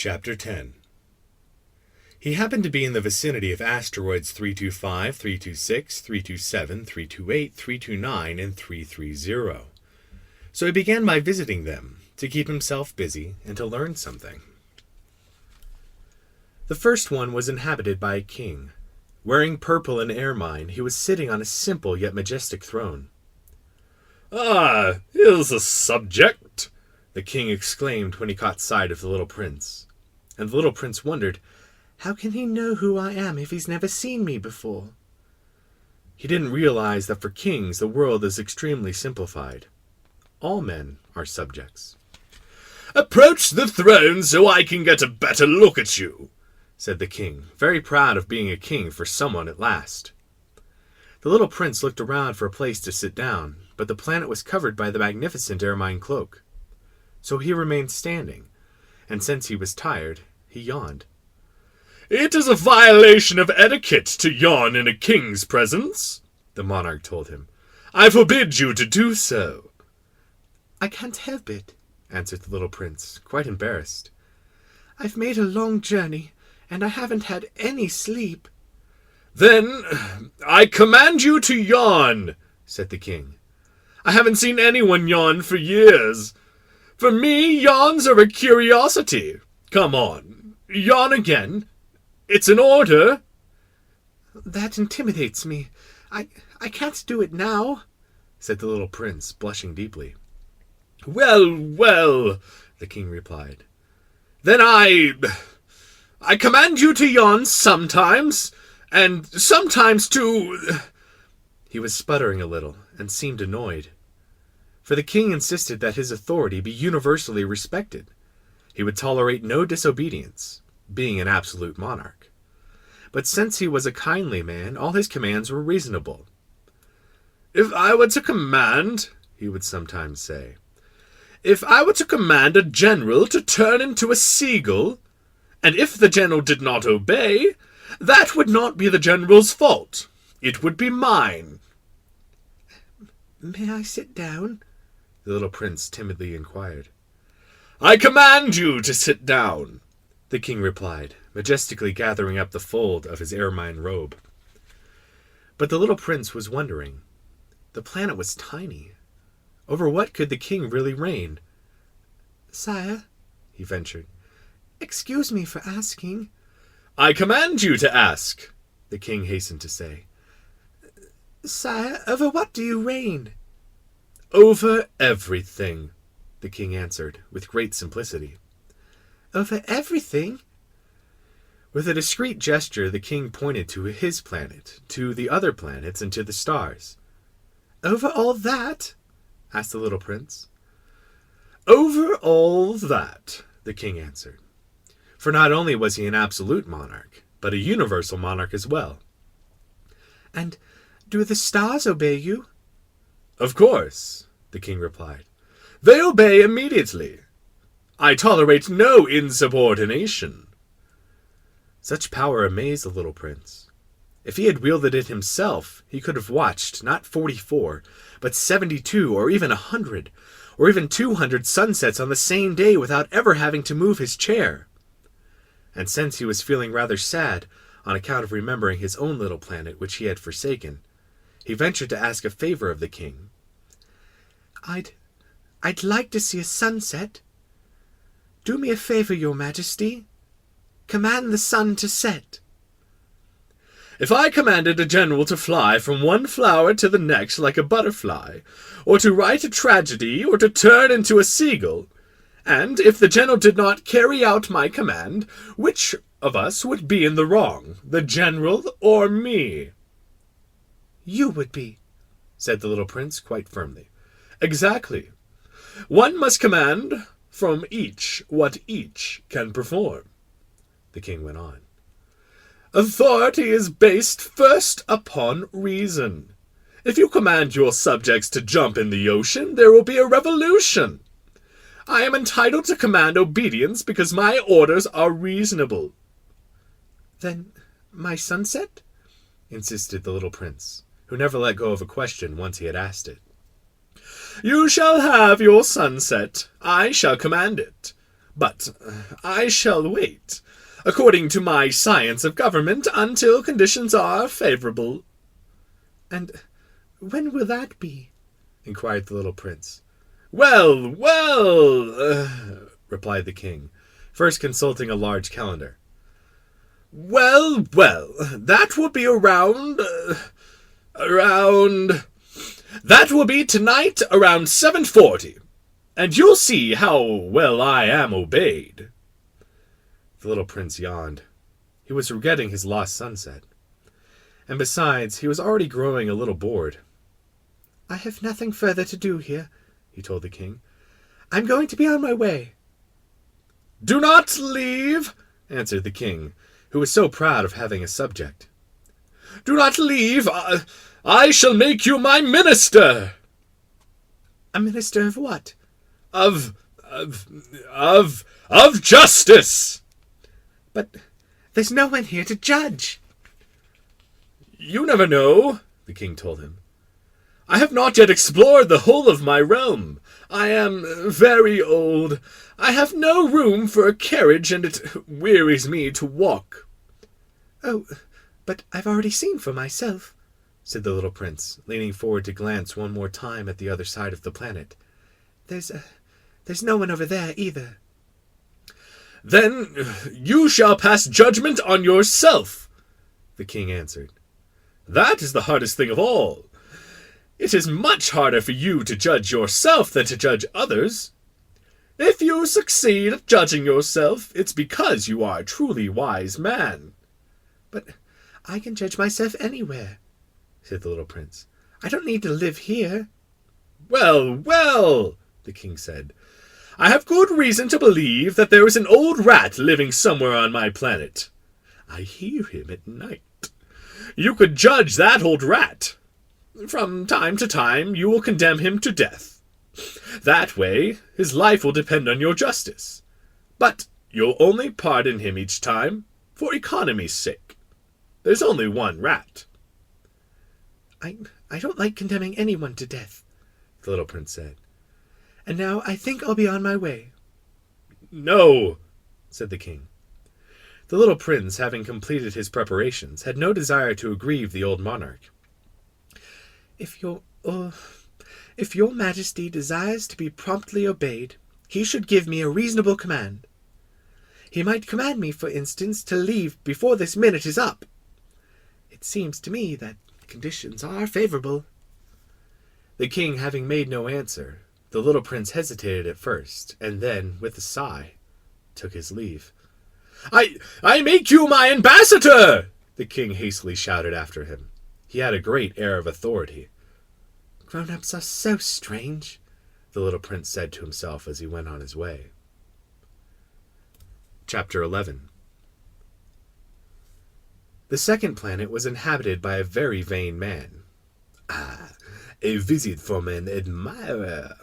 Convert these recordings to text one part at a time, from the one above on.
Chapter 10. He happened to be in the vicinity of asteroids 325, 326, 327, 328, 329, and 330. So he began by visiting them, to keep himself busy and to learn something. The first one was inhabited by a king. Wearing purple and ermine, he was sitting on a simple yet majestic throne. "Ah, here's a subject," the king exclaimed when he caught sight of the little prince. And the little prince wondered, how can he know who I am if he's never seen me before? He didn't realize that for kings the world is extremely simplified. All men are subjects. "Approach the throne so I can get a better look at you," said the king, very proud of being a king for someone at last. The little prince looked around for a place to sit down, but the planet was covered by the magnificent ermine cloak. So he remained standing, and since he was tired, he yawned. "It is a violation of etiquette to yawn in a king's presence," the monarch told him. "I forbid you to do so." "I can't help it," answered the little prince, quite embarrassed. "I've made a long journey, and I haven't had any sleep." "Then I command you to yawn," said the king. "I haven't seen anyone yawn for years. For me, yawns are a curiosity. Come on, yawn again. It's an order." "That intimidates me. I can't do it now," said the little prince, blushing deeply. Well, the king replied. "Then I command you to yawn sometimes, and sometimes to—" He was sputtering a little, and seemed annoyed. For the king insisted that his authority be universally respected. He would tolerate no disobedience, being an absolute monarch. But since he was a kindly man, all his commands were reasonable. "If I were to command," he would sometimes say, "if I were to command a general to turn into a seagull, and if the general did not obey, that would not be the general's fault. It would be mine." "May I sit down?" the little prince timidly inquired. "I command you to sit down," the king replied, majestically gathering up the fold of his ermine robe. But the little prince was wondering. The planet was tiny. Over what could the king really reign? "Sire," he ventured. "excuse me for asking." "I command you to ask," the king hastened to say. "Sire, over what do you reign?" "Over everything," the king answered, with great simplicity. "Over everything?" With a discreet gesture, the king pointed to his planet, to the other planets, and to the stars. "Over all that?" asked the little prince. "Over all that," the king answered. For not only was he an absolute monarch, but a universal monarch as well. "And do the stars obey you?" "Of course," the king replied. "They obey immediately. I tolerate no insubordination." Such power amazed the little prince. If he had wielded it himself, he could have watched not 44, but 72, or even 100, or even 200 sunsets on the same day without ever having to move his chair. And since he was feeling rather sad on account of remembering his own little planet which he had forsaken, he ventured to ask a favor of the king. I'd like to see a sunset. Do me a favor, your majesty. Command the sun to set." "If I commanded a general to fly from one flower to the next like a butterfly, or to write a tragedy, or to turn into a seagull, and if the general did not carry out my command, which of us would be in the wrong, the general or me?" "You would be," said the little prince quite firmly. "Exactly. One must command from each what each can perform," the king went on. "Authority is based first upon reason. If you command your subjects to jump in the ocean, there will be a revolution. I am entitled to command obedience because my orders are reasonable." "Then my sunset?" insisted the little prince, who never let go of a question once he had asked it. "You shall have your sunset. I shall command it. But I shall wait, according to my science of government, until conditions are favorable." "And when will that be?" inquired the little prince. "Well, well," replied the king, first consulting a large calendar. "Well, well, that will be that will be tonight around 7:40, and you'll see how well I am obeyed." The little prince yawned. He was regretting his lost sunset. And besides, he was already growing a little bored. "I have nothing further to do here," he told the king. "I'm going to be on my way." "Do not leave," answered the king, who was so proud of having a subject. "Do not leave. I shall make you my minister." "A minister of what?" Of justice." "But there's no one here to judge." "You never know," the king told him. "I have not yet explored the whole of my realm. I am very old. I have no room for a carriage, and it wearies me to walk." "Oh, but I've already seen for myself," said the little prince, leaning forward to glance one more time at the other side of the planet. There's no one over there either." "Then you shall pass judgment on yourself," the king answered. "That is the hardest thing of all. It is much harder for you to judge yourself than to judge others. If you succeed at judging yourself, it's because you are a truly wise man." "But I can judge myself anywhere," said the little prince. "I don't need to live here." "Well, well," the king said, "I have good reason to believe that there is an old rat living somewhere on my planet. I hear him at night. You could judge that old rat. From time to time you will condemn him to death. That way his life will depend on your justice. But you'll only pardon him each time for economy's sake. There's only one rat." I don't like condemning anyone to death," the little prince said. "And now I think I'll be on my way." "No," said the king. The little prince, having completed his preparations, had no desire to aggrieve the old monarch. If your majesty desires to be promptly obeyed, he should give me a reasonable command. He might command me, for instance, to leave before this minute is up. It seems to me that conditions are favorable." The king having made no answer, the little prince hesitated at first, and then, with a sigh, took his leave. I make you my ambassador!" the king hastily shouted after him. He had a great air of authority. "Grown-ups are so strange," the little prince said to himself as he went on his way. Chapter 11. The second planet was inhabited by a very vain man. "Ah, a visit from an admirer,"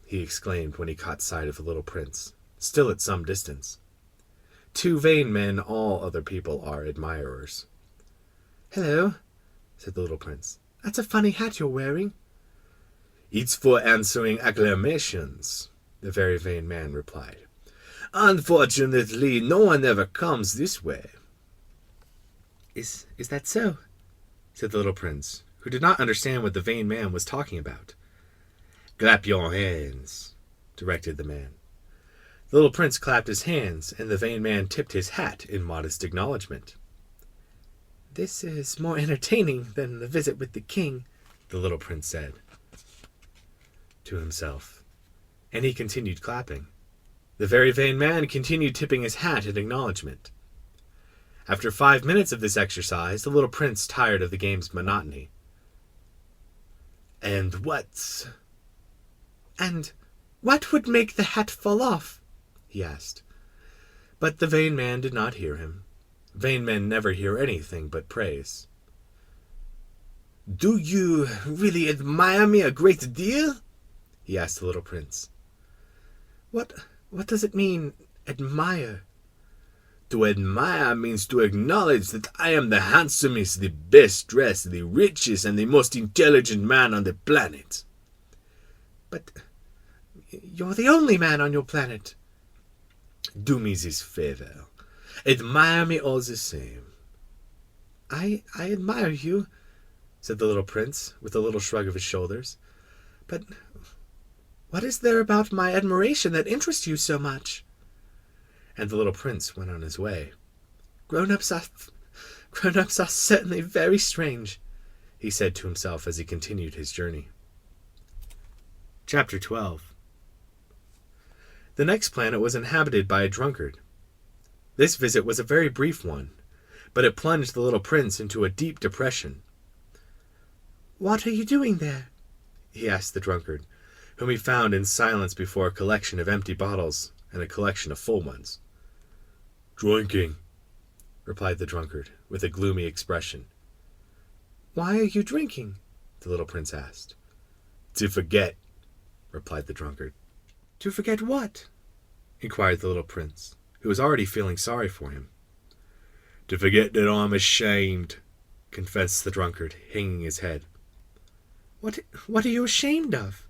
he exclaimed when he caught sight of the little prince, still at some distance. To vain men all other people are admirers. "Hello," said the little prince. "That's a funny hat you're wearing." "It's for answering acclamations," the very vain man replied. "Unfortunately, no one ever comes this way." Is that so?" said the little prince, who did not understand what the vain man was talking about. "Clap your hands," directed the man. The little prince clapped his hands, and the vain man tipped his hat in modest acknowledgment. "This is more entertaining than the visit with the king," the little prince said to himself, and he continued clapping. The very vain man continued tipping his hat in acknowledgment. After 5 minutes of this exercise, the little prince tired of the game's monotony. And what would make the hat fall off?" he asked. But the vain man did not hear him. Vain men never hear anything but praise. "Do you really admire me a great deal?" he asked the little prince. What does it mean, admire?" "To admire means to acknowledge that I am the handsomest, the best dressed, the richest, and the most intelligent man on the planet." "But you're the only man on your planet." Do me this favor. Admire me all the same. I admire you, said the little prince, with a little shrug of his shoulders. But what is there about my admiration that interests you so much? And the little prince went on his way. Grown-ups are certainly very strange, he said to himself as he continued his journey. Chapter 12. The next planet was inhabited by a drunkard. This visit was a very brief one, but it plunged the little prince into a deep depression. "What are you doing there?" he asked the drunkard, whom he found in silence before a collection of empty bottles and a collection of full ones. "Drinking," replied the drunkard, with a gloomy expression. "Why are you drinking?" the little prince asked. "To forget," replied the drunkard. "To forget what?" inquired the little prince, who was already feeling sorry for him. "To forget that I'm ashamed," confessed the drunkard, hanging his head. What are you ashamed of?"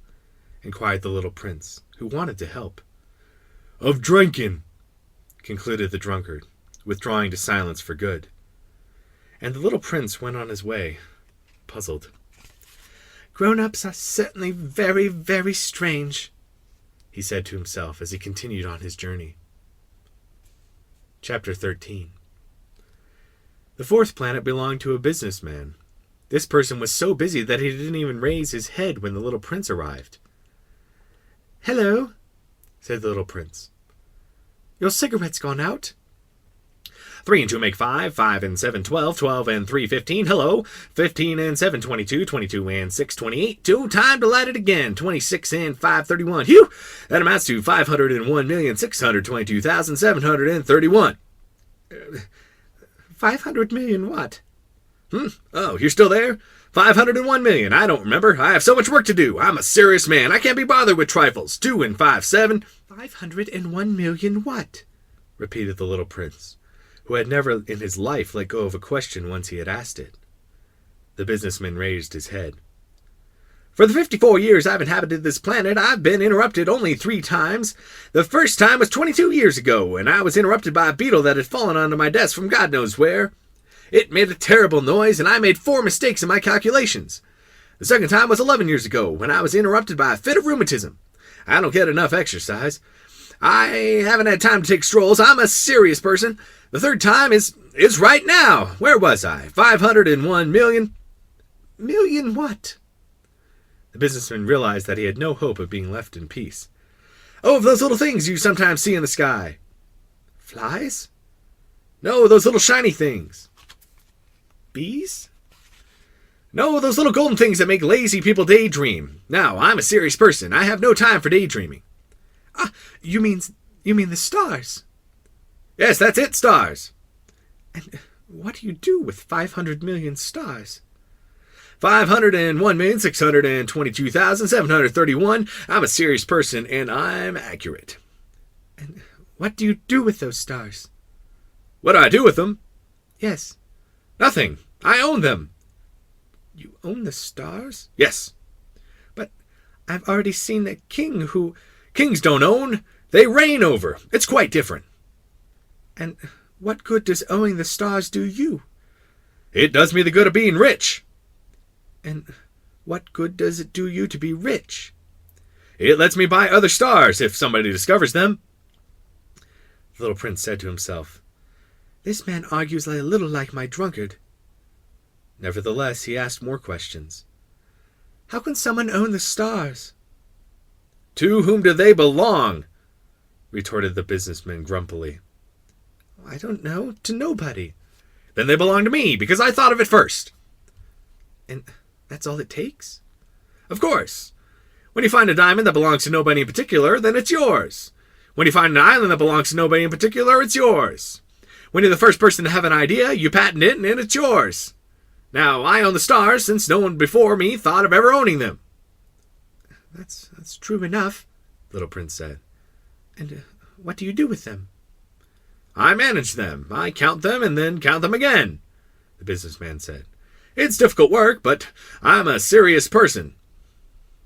inquired the little prince, who wanted to help. "Of drinking," concluded the drunkard, withdrawing to silence for good. And the little prince went on his way, puzzled. "Grown-ups are certainly very, very strange," he said to himself as he continued on his journey. Chapter 13. The fourth planet belonged to a businessman. This person was so busy that he didn't even raise his head when the little prince arrived. "Hello," said the little prince. "Your cigarette's gone out." 3 and 2 make 5, 5 and 7, 12, 12 and 3, 15, hello, 15 and 7, 22, 22 and 6, 28, 2, time to light it again, 26 and 5, 31, phew, that amounts to 501,622,731. 500 million what? Oh, you're still there? 501 million, I don't remember, I have so much work to do, I'm a serious man, I can't be bothered with trifles, 2 and 5, 7. 501 million what? Repeated the little prince, who had never in his life let go of a question once he had asked it. The businessman raised his head. For the 54 years I've inhabited this planet, I've been interrupted only 3 times. The first time was 22 years ago, and I was interrupted by a beetle that had fallen onto my desk from God knows where. It made a terrible noise, and I made 4 mistakes in my calculations. The second time was 11 years ago, when I was interrupted by a fit of rheumatism. I don't get enough exercise. I haven't had time to take strolls. I'm a serious person. The third time is right now. Where was I? 501 million. Million what? The businessman realized that he had no hope of being left in peace. Oh, of those little things you sometimes see in the sky. Flies? No, those little shiny things. Bees? No, those little golden things that make lazy people daydream. Now, I'm a serious person. I have no time for daydreaming. Ah, you mean the stars? Yes, that's it, stars. And what do you do with 500 million stars? 501,622,731. I'm a serious person, and I'm accurate. And what do you do with those stars? What do I do with them? Yes. Nothing. I own them. You own the stars? Yes. But I've already seen a king who... Kings don't own. They reign over. It's quite different. And what good does owning the stars do you? It does me the good of being rich. And what good does it do you to be rich? It lets me buy other stars if somebody discovers them. The little prince said to himself, This man argues a little like my drunkard. Nevertheless, he asked more questions. How can someone own the stars? To whom do they belong? Retorted the businessman grumpily. I don't know. To nobody. Then they belong to me, because I thought of it first. And that's all it takes? Of course. When you find a diamond that belongs to nobody in particular, then it's yours. When you find an island that belongs to nobody in particular, it's yours. When you're the first person to have an idea, you patent it, and it's yours. Now, I own the stars, since no one before me thought of ever owning them. That's true enough, Little Prince said. And what do you do with them? I manage them. I count them and then count them again, the businessman said. It's difficult work, but I'm a serious person.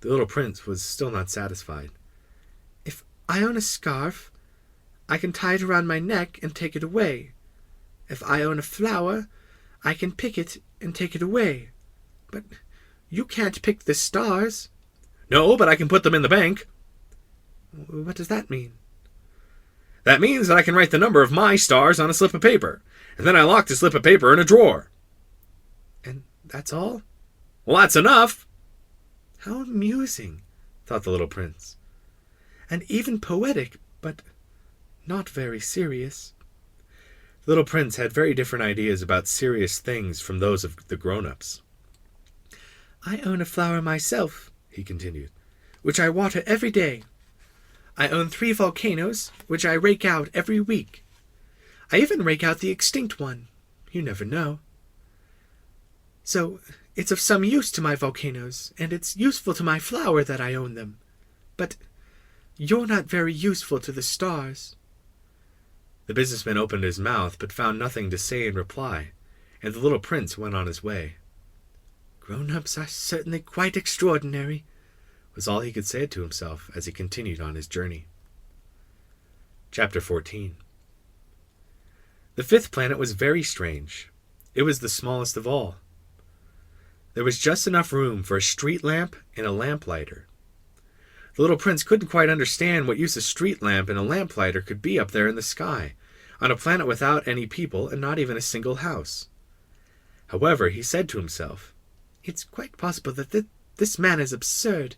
The little prince was still not satisfied. If I own a scarf, I can tie it around my neck and take it away. If I own a flower, I can pick it and take it away. But you can't pick the stars." "No, but I can put them in the bank." "What does that mean?" "That means that I can write the number of my stars on a slip of paper, and then I lock the slip of paper in a drawer." "And that's all?" "Well, that's enough." "How amusing," thought the little prince. "And even poetic, but not very serious." The little prince had very different ideas about serious things from those of the grown-ups. "I own a flower myself," he continued, "which I water every day. I own 3 volcanoes, which I rake out every week. I even rake out the extinct one. You never know. So it's of some use to my volcanoes, and it's useful to my flower that I own them. But you're not very useful to the stars." The businessman opened his mouth, but found nothing to say in reply, and the little prince went on his way. "Grown-ups are certainly quite extraordinary," was all he could say to himself as he continued on his journey. Chapter 14. The 5th planet was very strange. It was the smallest of all. There was just enough room for a street lamp and a lamplighter. The little prince couldn't quite understand what use a street lamp and a lamplighter could be up there in the sky, on a planet without any people and not even a single house. However, he said to himself, "It's quite possible that this man is absurd.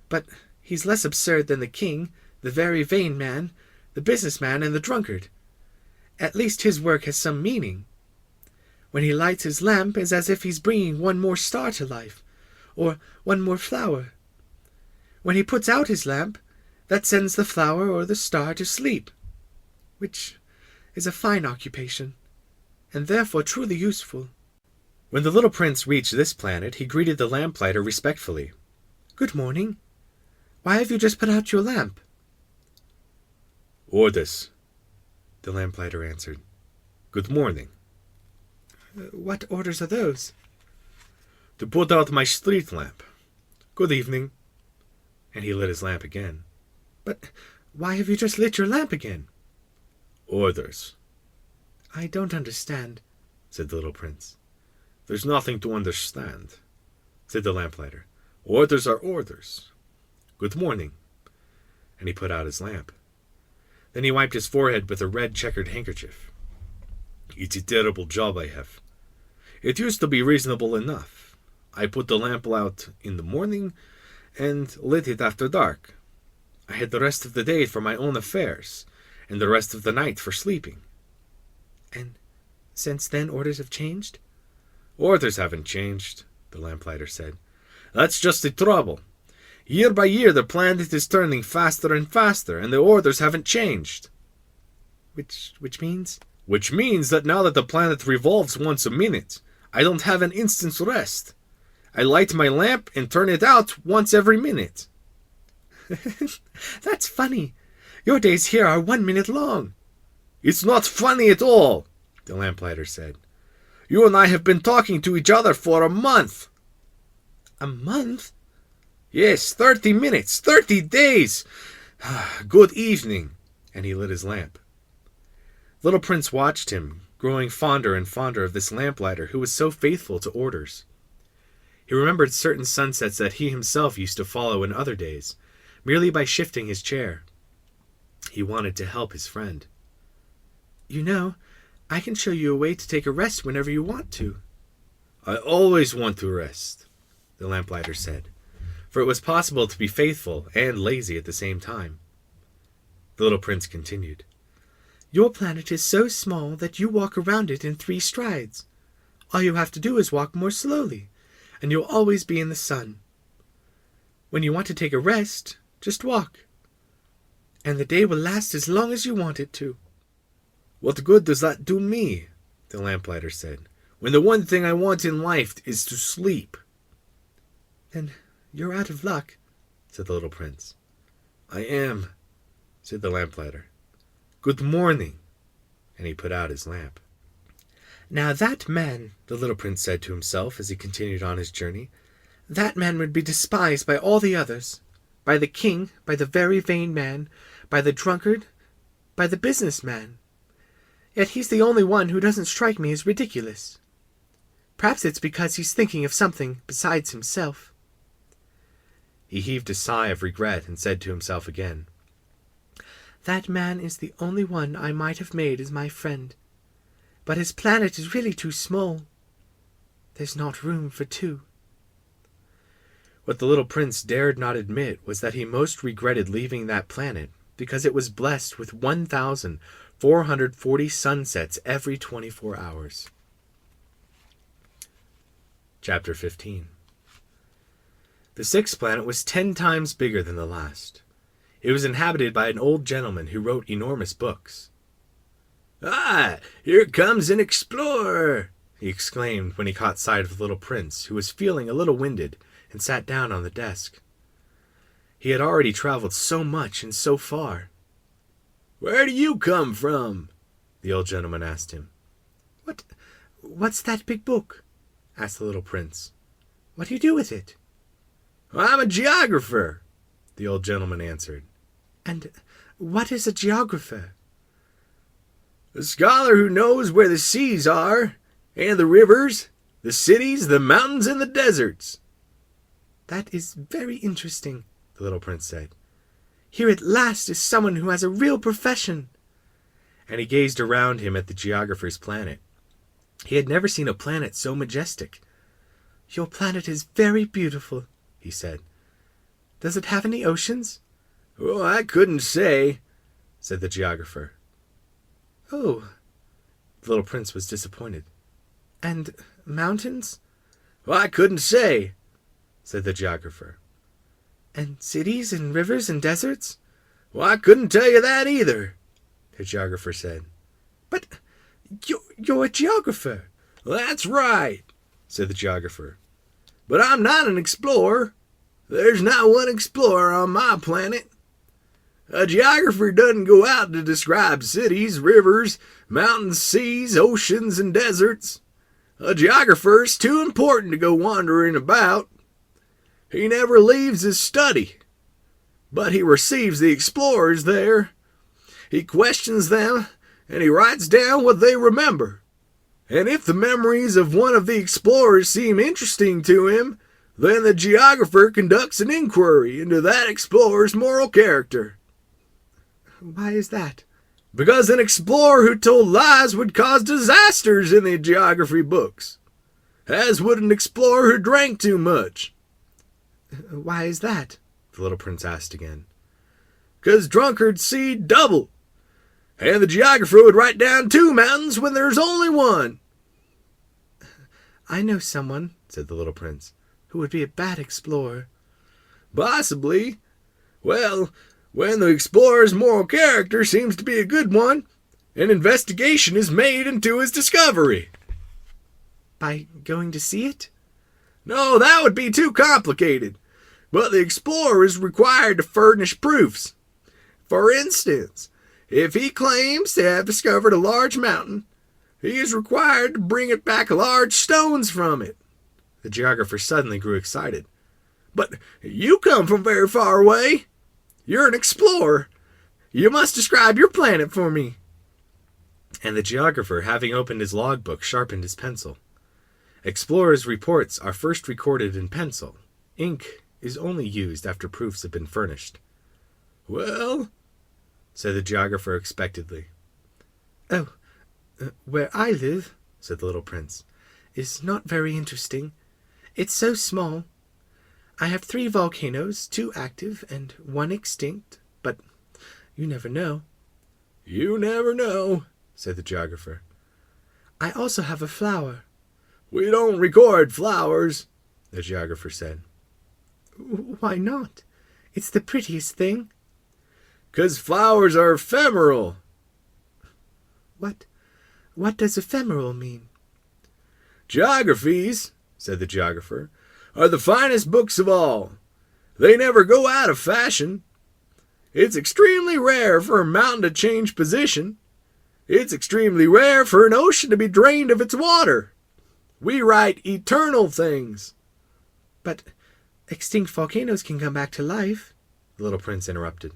But he's less absurd than the king, the very vain man, the businessman, and the drunkard. At least his work has some meaning. When he lights his lamp, it's as if he's bringing one more star to life, or one more flower. When he puts out his lamp, that sends the flower or the star to sleep, which is a fine occupation, and therefore truly useful." When the little prince reached this planet, he greeted the lamplighter respectfully. "Good morning. Why have you just put out your lamp?" "Orders," the lamplighter answered. "Good morning." "What orders are those?" "To put out my street lamp. Good evening." And he lit his lamp again. "But why have you just lit your lamp again?" "Orders." "I don't understand," said the little prince. "There's nothing to understand," said the lamplighter. "Orders are orders. Good morning." And he put out his lamp. Then he wiped his forehead with a red checkered handkerchief. "It's a terrible job I have. It used to be reasonable enough. I put the lamp out in the morning and lit it after dark. I had the rest of the day for my own affairs, and the rest of the night for sleeping." "And since then orders have changed?" "Orders haven't changed," the lamplighter said. "That's just the trouble. Year by year the planet is turning faster and faster, and the orders haven't changed." Which means? "Which means that now that the planet revolves once a minute, I don't have an instant's rest. I light my lamp and turn it out once every minute." "That's funny. Your days here are 1 minute long." "It's not funny at all," the lamplighter said. "You and I have been talking to each other for a month." "A month?" "Yes, 30 minutes, 30 days. Good evening." And he lit his lamp. Little Prince watched him, growing fonder and fonder of this lamplighter who was so faithful to orders. He remembered certain sunsets that he himself used to follow in other days, merely by shifting his chair. He wanted to help his friend. "You know, I can show you a way to take a rest whenever you want to." "I always want to rest," the lamplighter said, for it was possible to be faithful and lazy at the same time. The little prince continued. "Your planet is so small that you walk around it in 3 strides. All you have to do is walk more slowly, and you'll always be in the sun. When you want to take a rest, just walk, and the day will last as long as you want it to." "What good does that do me?" the lamplighter said, "when the one thing I want in life is to sleep?" "Then you're out of luck," said the little prince. "I am," said the lamplighter. "Good morning." And he put out his lamp. "Now that man," the little prince said to himself as he continued on his journey, "that man would be despised by all the others, by the king, by the very vain man, by the drunkard, by the businessman. Yet he's the only one who doesn't strike me as ridiculous. Perhaps it's because he's thinking of something besides himself." He heaved a sigh of regret and said to himself again, "That man is the only one I might have made as my friend. But his planet is really too small. There's not room for two." What the little prince dared not admit was that he most regretted leaving that planet because it was blessed with 1,440 sunsets every 24 hours. Chapter 15. The sixth planet was 10 times bigger than the last. It was inhabited by an old gentleman who wrote enormous books. "Ah, here comes an explorer!" he exclaimed when he caught sight of the little prince, who was feeling a little winded and sat down on the desk. He had already traveled so much and so far. "Where do you come from?" the old gentleman asked him. What's that big book?" asked the little prince. "What do you do with it?" "I'm a geographer," the old gentleman answered. "And what is a geographer?" "A scholar who knows where the seas are, and the rivers, the cities, the mountains, and the deserts." "That is very interesting," the little prince said. "Here at last is someone who has a real profession." And he gazed around him at the geographer's planet. He had never seen a planet so majestic. "Your planet is very beautiful," he said. "Does it have any oceans?" "Oh, I couldn't say," said the geographer. "Oh," the little prince was disappointed. "And mountains?" "I couldn't say," said the geographer. "And cities and rivers and deserts?" "I couldn't tell you that either," the geographer said. "But you're a geographer." "That's right," said the geographer. "But I'm not an explorer. There's not one explorer on my planet. A geographer doesn't go out to describe cities, rivers, mountains, seas, oceans, and deserts. A geographer's too important to go wandering about. He never leaves his study. But he receives the explorers there. He questions them, and he writes down what they remember. And if the memories of one of the explorers seem interesting to him, then the geographer conducts an inquiry into that explorer's moral character." "Why is that?" "Because an explorer who told lies would cause disasters in the geography books, as would an explorer who drank too much." "Why is that?" the little prince asked again. "'Cause drunkards see double, and the geographer would write down 2 mountains when there's only one." "I know someone," said the little prince, "who would be a bad explorer." "Possibly. Well, when the explorer's moral character seems to be a good one, an investigation is made into his discovery." "By going to see it?" "No, that would be too complicated. But the explorer is required to furnish proofs. For instance, if he claims to have discovered a large mountain, he is required to bring it back large stones from it." The geographer suddenly grew excited. "But you come from very far away. You're an explorer. You must describe your planet for me." And the geographer, having opened his logbook, sharpened his pencil. Explorers' reports are first recorded in pencil. Ink is only used after proofs have been furnished. "Well," said the geographer expectantly. "Oh, where I live," said the little prince, "is not very interesting. It's so small. I have 3 volcanoes, 2 active and 1 extinct, but you never know." "You never know," said the geographer. "I also have a flower." "We don't record flowers," the geographer said. "Why not? It's the prettiest thing." "'Cause flowers are ephemeral." What does ephemeral mean?" "Geographies," said the geographer, "are the finest books of all. They never go out of fashion. It's extremely rare for a mountain to change position. It's extremely rare for an ocean to be drained of its water. We write eternal things." "But extinct volcanoes can come back to life," The little prince interrupted.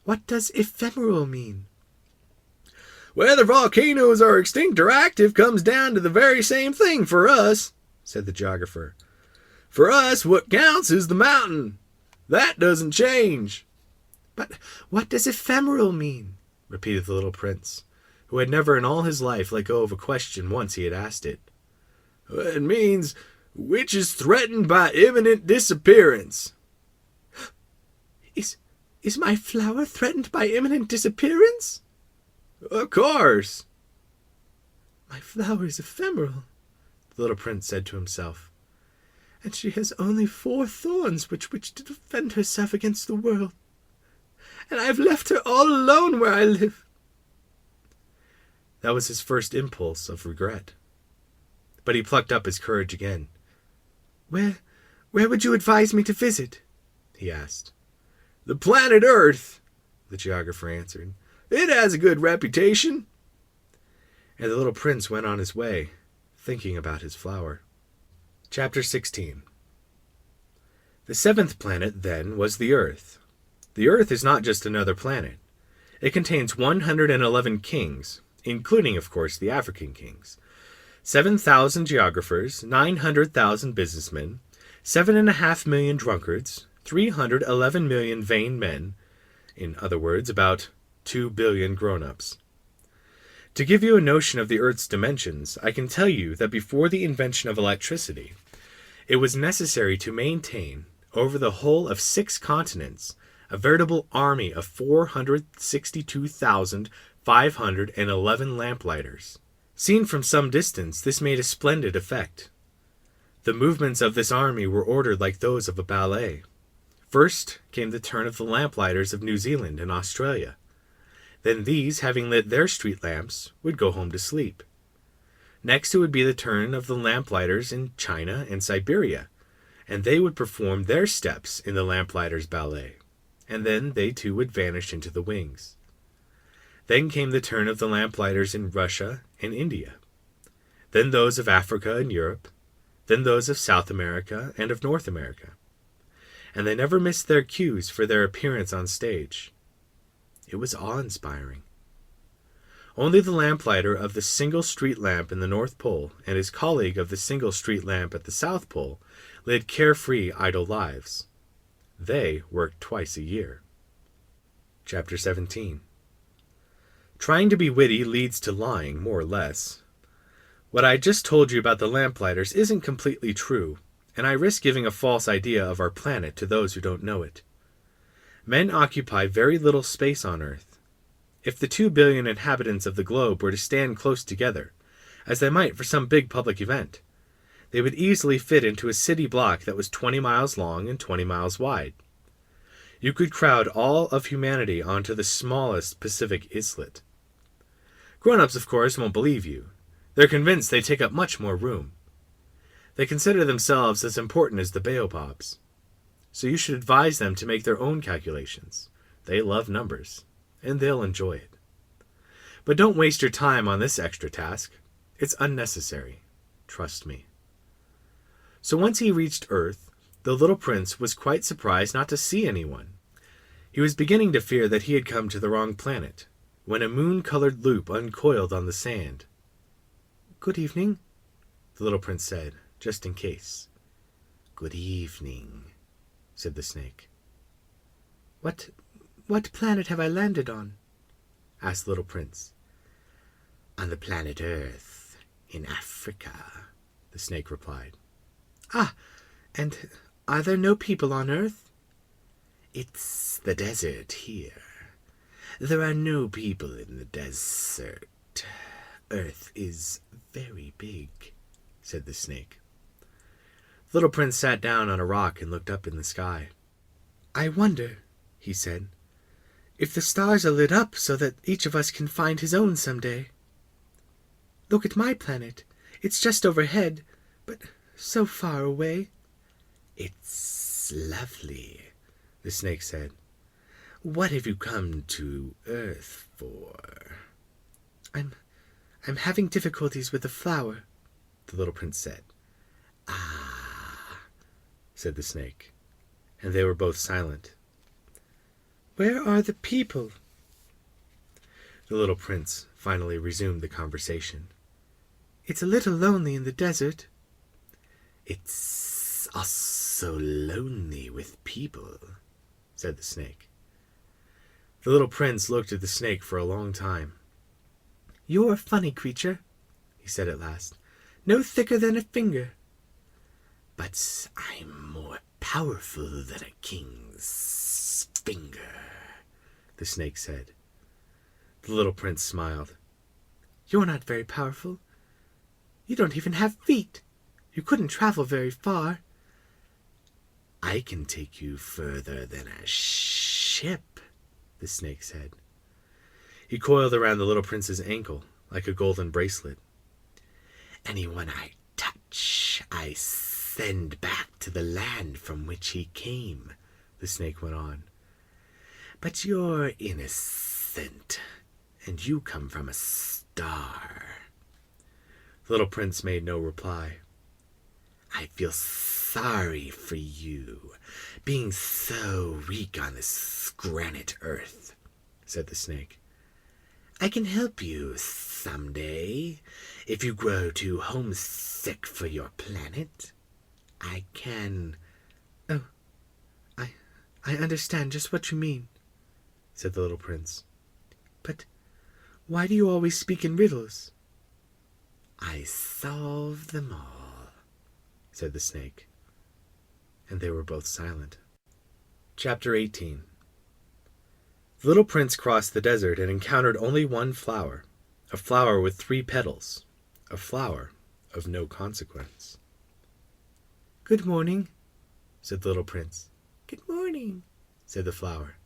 "What does ephemeral mean?" Whether volcanoes are extinct or active comes down to the very same thing for us, said the geographer. For us, what counts is the mountain. That doesn't change. But what does ephemeral mean? Repeated the little prince, who had never in all his life let go of a question once he had asked it. It means which is threatened by imminent disappearance. Is my flower threatened by imminent disappearance? Of course. My flower is ephemeral, the little prince said to himself, and she has only 4 thorns with which to defend herself against the world, and I have left her all alone where I live. That was his first impulse of regret. But he plucked up his courage again. Where would you advise me to visit? He asked. The planet Earth, the geographer answered. It has a good reputation. And the little prince went on his way, thinking about his flower. Chapter 16. The 7th planet, then, was the Earth. The Earth is not just another planet. It contains 111 kings, including, of course, the African kings, 7,000 geographers, 900,000 businessmen, 7.5 million drunkards, 311 million vain men, in other words, about 2 billion grownups. To give you a notion of the Earth's dimensions, I can tell you that before the invention of electricity, it was necessary to maintain, over the whole of 6 continents, a veritable army of 462,511 lamplighters. Seen from some distance, this made a splendid effect. The movements of this army were ordered like those of a ballet. First came the turn of the lamplighters of New Zealand and Australia. Then these, having lit their street lamps, would go home to sleep. Next it would be the turn of the lamplighters in China and Siberia, and they would perform their steps in the lamplighters' ballet, and then they too would vanish into the wings. Then came the turn of the lamplighters in Russia and India, then those of Africa and Europe, then those of South America and of North America. And they never missed their cues for their appearance on stage. It was awe-inspiring. Only the lamplighter of the single street lamp in the North Pole and his colleague of the single street lamp at the South Pole led carefree, idle lives. They worked twice a year. Chapter 17. Trying to be witty leads to lying, more or less. What I just told you about the lamplighters isn't completely true, and I risk giving a false idea of our planet to those who don't know it. Men occupy very little space on Earth. If the 2 billion inhabitants of the globe were to stand close together, as they might for some big public event, they would easily fit into a city block that was 20 miles long and 20 miles wide. You could crowd all of humanity onto the smallest Pacific islet. Grown-ups, of course, won't believe you. They're convinced they take up much more room. They consider themselves as important as the baobabs. So you should advise them to make their own calculations. They love numbers, and they'll enjoy it. But don't waste your time on this extra task. It's unnecessary. Trust me. So once he reached Earth, the little prince was quite surprised not to see anyone. He was beginning to fear that he had come to the wrong planet, when a moon-colored loop uncoiled on the sand. Good evening, the little prince said, just in case. Good evening, said the snake. What planet have I landed on? Asked the little prince. On the planet Earth, in Africa, the snake replied. Ah, and are there no people on Earth? It's the desert here. There are no people in the desert. Earth is very big, said the snake. The little prince sat down on a rock and looked up in the sky. I wonder, he said, if the stars are lit up so that each of us can find his own someday. Look at my planet. It's just overhead, but so far away. It's lovely, the snake said. What have you come to Earth for? I'm having difficulties with the flower, the little prince said. Ah, said the snake, and they were both silent. Where are the people? The little prince finally resumed the conversation. It's a little lonely in the desert. It's also lonely with people, said the snake. The little prince looked at the snake for a long time. You're a funny creature, he said at last. No thicker than a finger. But I'm more powerful than a king's finger, the snake said. The little prince smiled. You're not very powerful. You don't even have feet. You couldn't travel very far. I can take you further than a ship, the snake said. He coiled around the little prince's ankle like a golden bracelet. Anyone I touch, I send back to the land from which he came, the snake went on. But you're innocent, and you come from a star. The little prince made no reply. I feel sorry for you, being so weak on this granite earth, said the snake. I can help you someday. If you grow too homesick for your planet, I can... Oh, I understand just what you mean, said the little prince. But why do you always speak in riddles? I solve them all, said the snake. And they were both silent. Chapter 18. The little prince crossed the desert and encountered only one flower, a flower with 3 petals, a flower of no consequence. Good morning, said the little prince. Good morning, said the flower.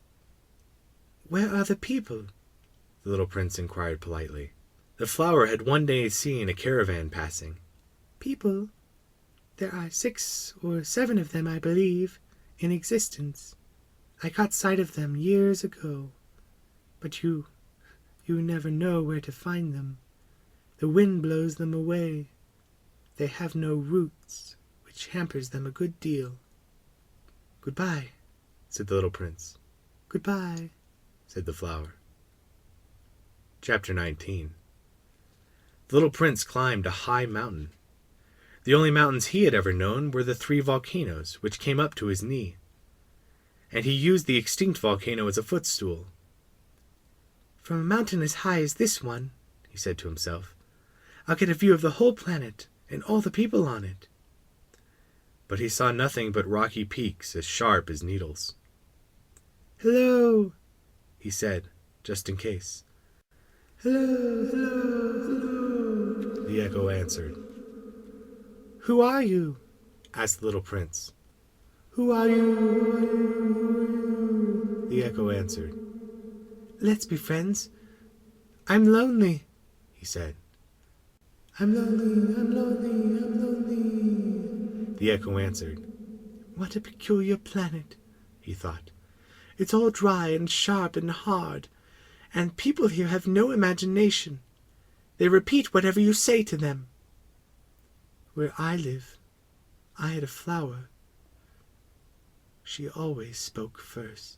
Where are the people? The little prince inquired politely. The flower had one day seen a caravan passing. People? There are 6 or 7 of them, I believe, in existence. I caught sight of them years ago. But you never know where to find them. The wind blows them away. They have no roots, which hampers them a good deal. Goodbye, said the little prince. Goodbye, said the flower. Chapter 19. The little prince climbed a high mountain. The only mountains he had ever known were the 3 volcanoes, which came up to his knee. And he used the extinct volcano as a footstool. From a mountain as high as this one, he said to himself, I'll get a view of the whole planet and all the people on it. But he saw nothing but rocky peaks as sharp as needles. Hello, he said, just in case. Hello, hello, hello, the echo answered. Who are you? asked the little prince. Who are you? Who are you? Who are you? The echo answered. Let's be friends. I'm lonely, he said. I'm lonely, I'm lonely, I'm lonely. The echo answered. What a peculiar planet, he thought. It's all dry and sharp and hard, and people here have no imagination. They repeat whatever you say to them. Where I live, I had a flower. She always spoke first.